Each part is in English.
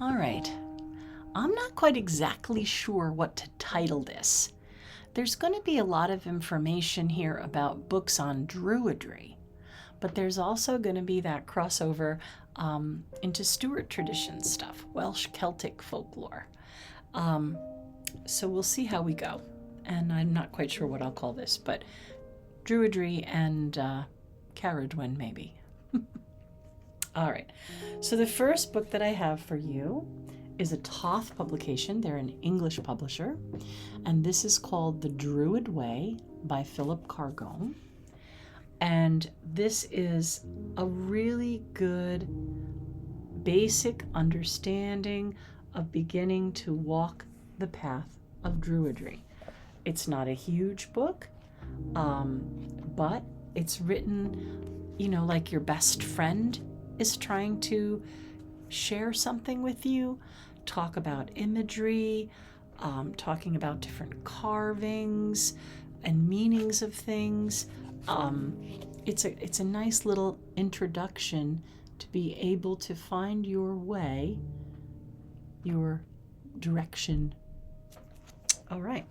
All right. I'm not quite exactly sure what to title this. There's going to be a lot of information here about books on Druidry, but there's also going to be that crossover into Stuart tradition stuff, Welsh Celtic folklore. So we'll see how we go. And I'm not quite sure what I'll call this, but Druidry and Caradwen maybe. All right. So the first book that I have for you is a Toth publication. They're an English publisher. And this is called The Druid Way by Philip Cargone. And this is a really good basic understanding of beginning to walk the path of Druidry. It's not a huge book, but it's written, like your best friend is trying to share something with you, talk about imagery, talking about different carvings and meanings of things. It's a nice little introduction to be able to find your way, your direction. All right.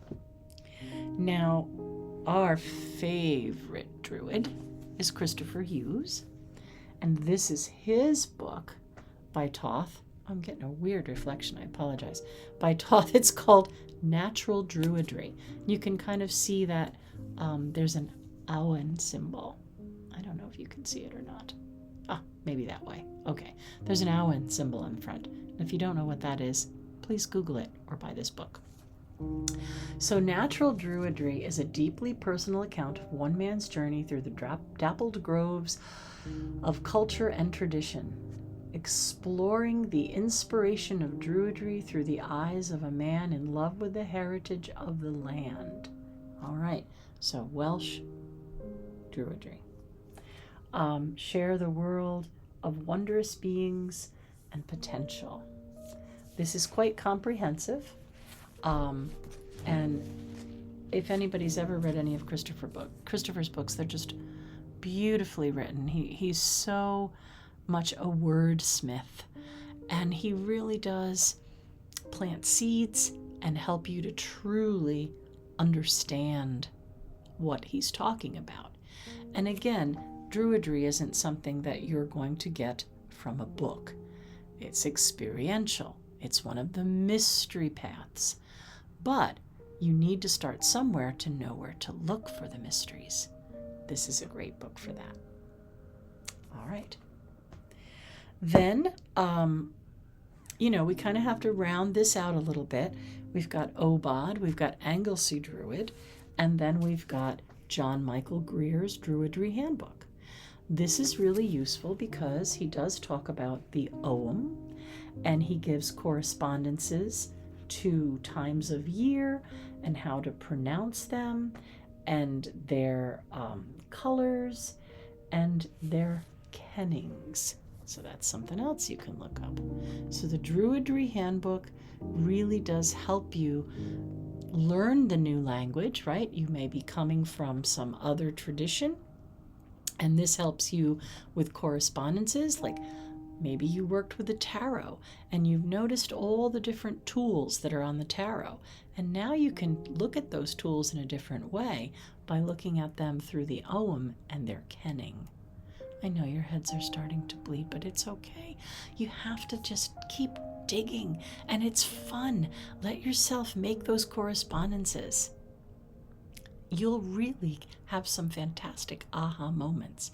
Now, our favorite Druid is Christopher Hughes, and this is his book by Toth. I'm getting a weird reflection, I apologize. By Toth, it's called Natural Druidry. You can kind of see that there's an Owen symbol. I don't know if you can see it or not. Maybe that way. Okay, there's an Owen symbol in front. And if you don't know what that is, please Google it or buy this book. So Natural Druidry is a deeply personal account of one man's journey through the dappled groves of culture and tradition, exploring the inspiration of Druidry through the eyes of a man in love with the heritage of the land. All right, so Welsh Druidry. Share the world of wondrous beings and potential. This is quite comprehensive. And if anybody's ever read any of Christopher's books, they're just beautifully written. He's so much a wordsmith, and he really does plant seeds and help you to truly understand what he's talking about. And again, Druidry isn't something that you're going to get from a book. It's experiential. It's one of the mystery paths. But you need to start somewhere to know where to look for the mysteries. This is a great book for that. All right. Then, we kind of have to round this out a little bit. We've got Obod, we've got Anglesey Druid, and then we've got John Michael Greer's Druidry Handbook. This is really useful because he does talk about the Ogham, and he gives correspondences to times of year and how to pronounce them and their colors and their kennings. So that's something else you can look up. So the Druidry Handbook really does help you learn the new language, right? You may be coming from some other tradition, and this helps you with correspondences, like maybe you worked with the tarot and you've noticed all the different tools that are on the tarot. And now you can look at those tools in a different way by looking at them through the Ogham and their kenning. I know your heads are starting to bleed, but it's okay. You have to just keep digging, and it's fun. Let yourself make those correspondences. You'll really have some fantastic aha moments.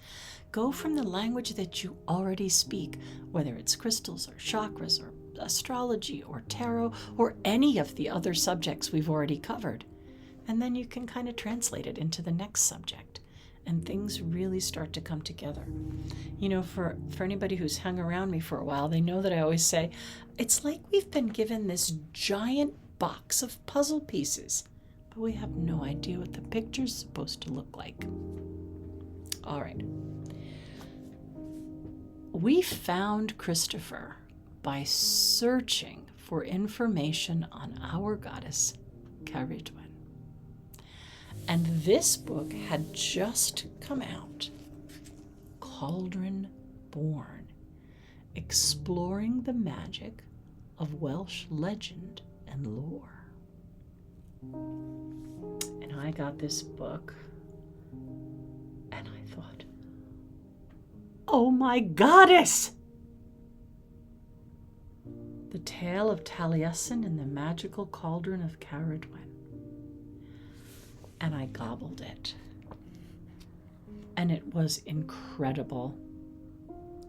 Go from the language that you already speak, whether it's crystals or chakras or astrology or tarot or any of the other subjects we've already covered. And then you can kind of translate it into the next subject. And things really start to come together. For anybody who's hung around me for a while, they know that I always say, it's like we've been given this giant box of puzzle pieces, but we have no idea what the picture's supposed to look like. All right. We found Christopher by searching for information on our goddess, Caradwen. And this book had just come out, Cauldron Born, exploring the magic of Welsh legend and lore. And I got this book and I thought, oh my goddess! The Tale of Taliesin and the Magical Cauldron of Caradwen. And I gobbled it. And it was incredible.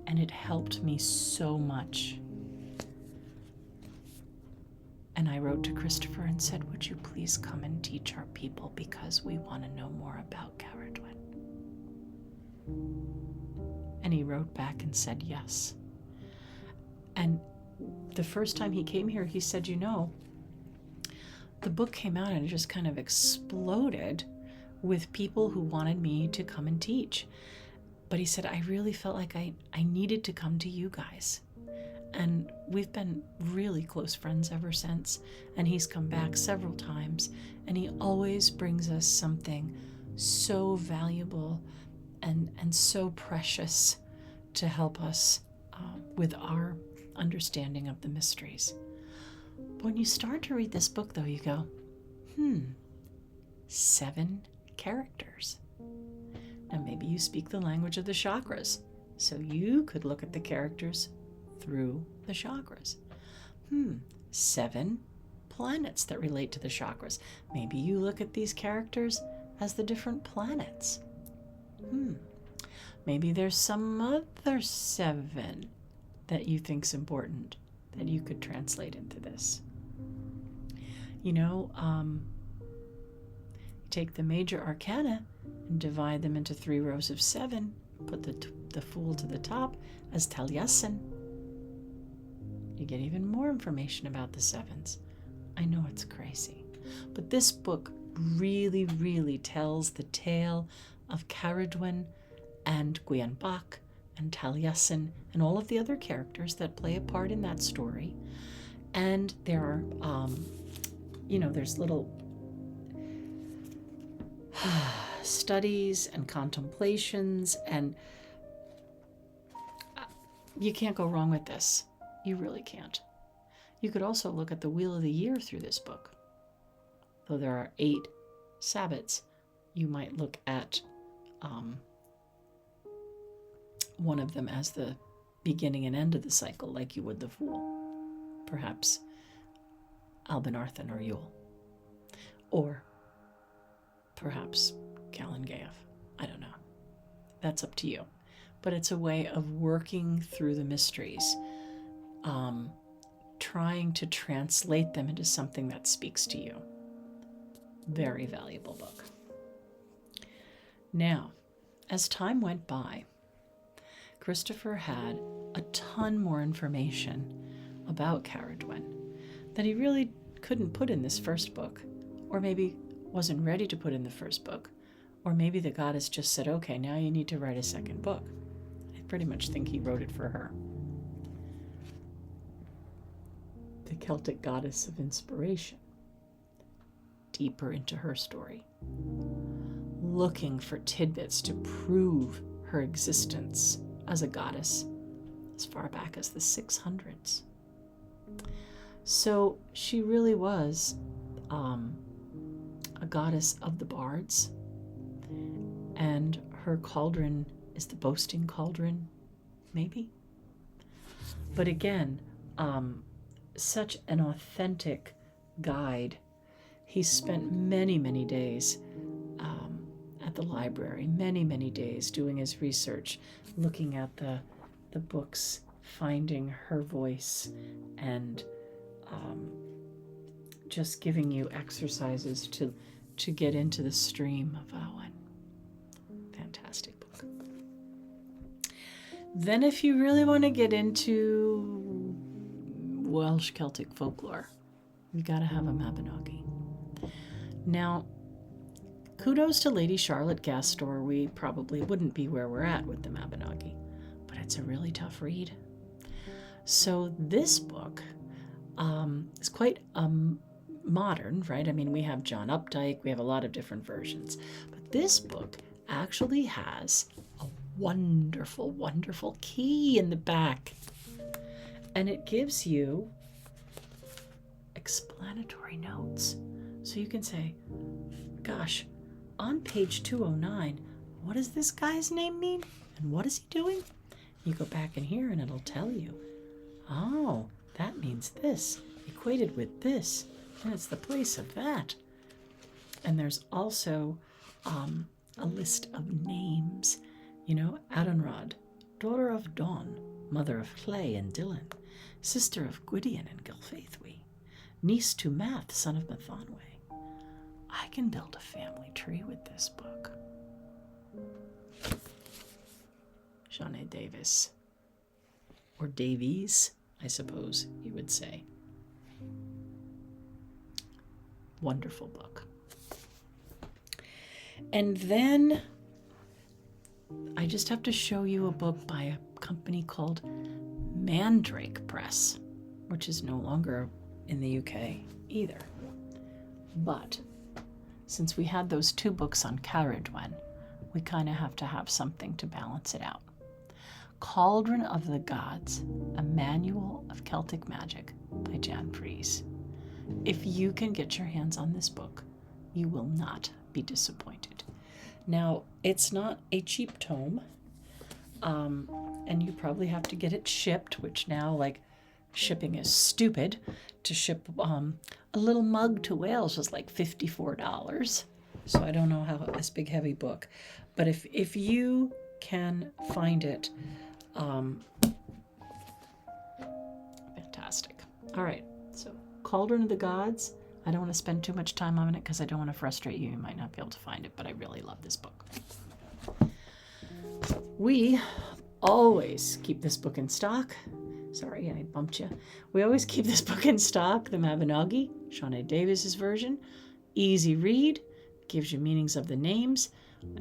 And it helped me so much. And I wrote to Christopher and said, would you please come and teach our people because we want to know more about Caradwen? And he wrote back and said yes. And the first time he came here, he said, the book came out and it just kind of exploded with people who wanted me to come and teach. But he said, I really felt like I needed to come to you guys. And we've been really close friends ever since. And he's come back several times. And he always brings us something so valuable and so precious to help us with our understanding of the mysteries. But when you start to read this book, though, you go, 7 characters. Now, maybe you speak the language of the chakras, so you could look at the characters through the chakras. 7 planets that relate to the chakras. Maybe you look at these characters as the different planets. Maybe there's some other 7 that you think's important that you could translate into this. Take the major arcana and divide them into 3 rows of 7. Put the Fool to the top as Taliesin. You get even more information about the 7s. I know it's crazy, but this book really, really tells the tale of Caradwen and Gwion-bach and Taliesin and all of the other characters that play a part in that story. And there are, there's little studies and contemplations, and you can't go wrong with this. You really can't. You could also look at the Wheel of the Year through this book. Though there are 8 Sabbats, you might look at one of them as the beginning and end of the cycle, like you would the Fool. Perhaps Albanarthan or Yule. Or perhaps Calangaeaf. I don't know. That's up to you. But it's a way of working through the mysteries, trying to translate them into something that speaks to you. Very valuable book. Now, as time went by, Christopher had a ton more information about Caradwen that he really couldn't put in this first book, or maybe wasn't ready to put in the first book, or maybe the goddess just said, okay, now you need to write a second book. I pretty much think he wrote it for her. The Celtic goddess of inspiration. Deeper into her story. Looking for tidbits to prove her existence as a goddess as far back as the 600s. So she really was a goddess of the bards, and her cauldron is the boasting cauldron, maybe. But again, such an authentic guide. He spent many, many days at the library, many days doing his research, looking at the books, finding her voice, and just giving you exercises to get into the stream of Owen. Fantastic book. Then if you really want to get into Welsh Celtic folklore, you got to have a Mabinogi. Now, kudos to Lady Charlotte Gastor. We probably wouldn't be where we're at with the Mabinogi, but it's a really tough read. So this book is quite modern, right? I mean, we have John Updike, we have a lot of different versions, but this book actually has a wonderful, wonderful key in the back, and it gives you explanatory notes. So you can say, gosh, on page 209, what does this guy's name mean? And what is he doing? You go back in here and it'll tell you, oh, that means this, equated with this, and it's the place of that. And there's also a list of names. You know, Adonrod, daughter of Dawn, mother of Clay and Dylan, sister of Gwydion and Gilfaithwy, niece to Math, son of Mathonwe. I can build a family tree with this book. Shawnee Davis. Or Davies, I suppose you would say. Wonderful book. And then I just have to show you a book by a company called Mandrake Press, which is no longer in the UK either. But since we had those 2 books on Caradwen, we kind of have to have something to balance it out. Cauldron of the Gods, a Manual of Celtic Magic by Jan Fries. If you can get your hands on this book, you will not be disappointed. Now, it's not a cheap tome, and you probably have to get it shipped, which now, like, shipping is stupid. To ship a little mug to Wales was like $54. So I don't know how this big heavy book, but if you can find it, fantastic. All right, so Cauldron of the Gods. I don't want to spend too much time on it because I don't want to frustrate you. You might not be able to find it, but I really love this book. We always keep this book in stock. Sorry, I bumped you. We always keep this book in stock, the Mabinogi, Shawnee Davis's version. Easy read, gives you meanings of the names.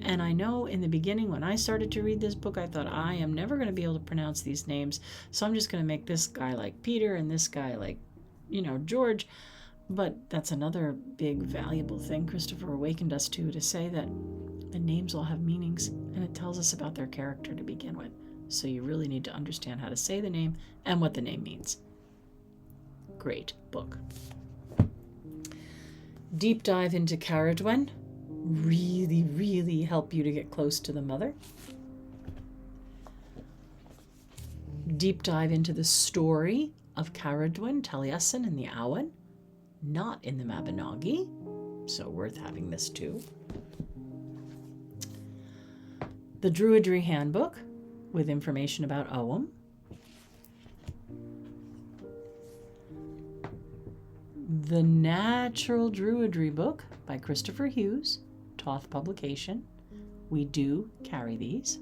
And I know in the beginning when I started to read this book, I thought, I am never going to be able to pronounce these names, so I'm just going to make this guy like Peter and this guy like, George. But that's another big valuable thing Christopher awakened us to say that the names all have meanings, and it tells us about their character to begin with. So you really need to understand how to say the name and what the name means. Great book. Deep dive into Caradwen. Really, really help you to get close to the mother. Deep dive into the story of Caradwen, Taliesin, and the Awen. Not in the Mabinogi, so worth having this too. The Druidry Handbook, with information about Ogham. The Natural Druidry Book by Christopher Hughes, Toth Publication. We do carry these.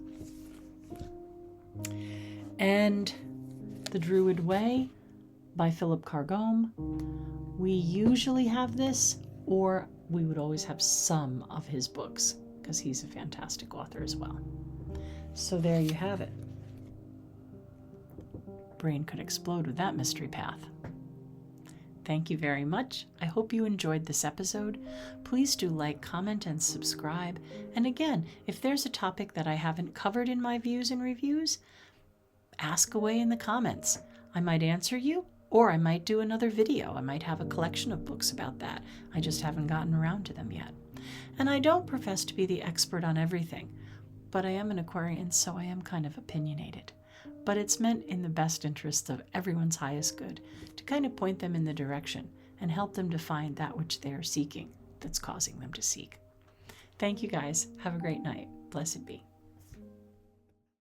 And The Druid Way by Philip Cargome. We usually have this, or we would always have some of his books, because he's a fantastic author as well. So there you have it. Brain could explode with that mystery path. Thank you very much. I hope you enjoyed this episode. Please do like, comment, and subscribe. And again, if there's a topic that I haven't covered in my views and reviews, ask away in the comments. I might answer you, or I might do another video. I might have a collection of books about that. I just haven't gotten around to them yet. And I don't profess to be the expert on everything, but I am an Aquarian, so I am kind of opinionated. But it's meant in the best interest of everyone's highest good to kind of point them in the direction and help them to find that which they are seeking that's causing them to seek. Thank you guys. Have a great night. Blessed be.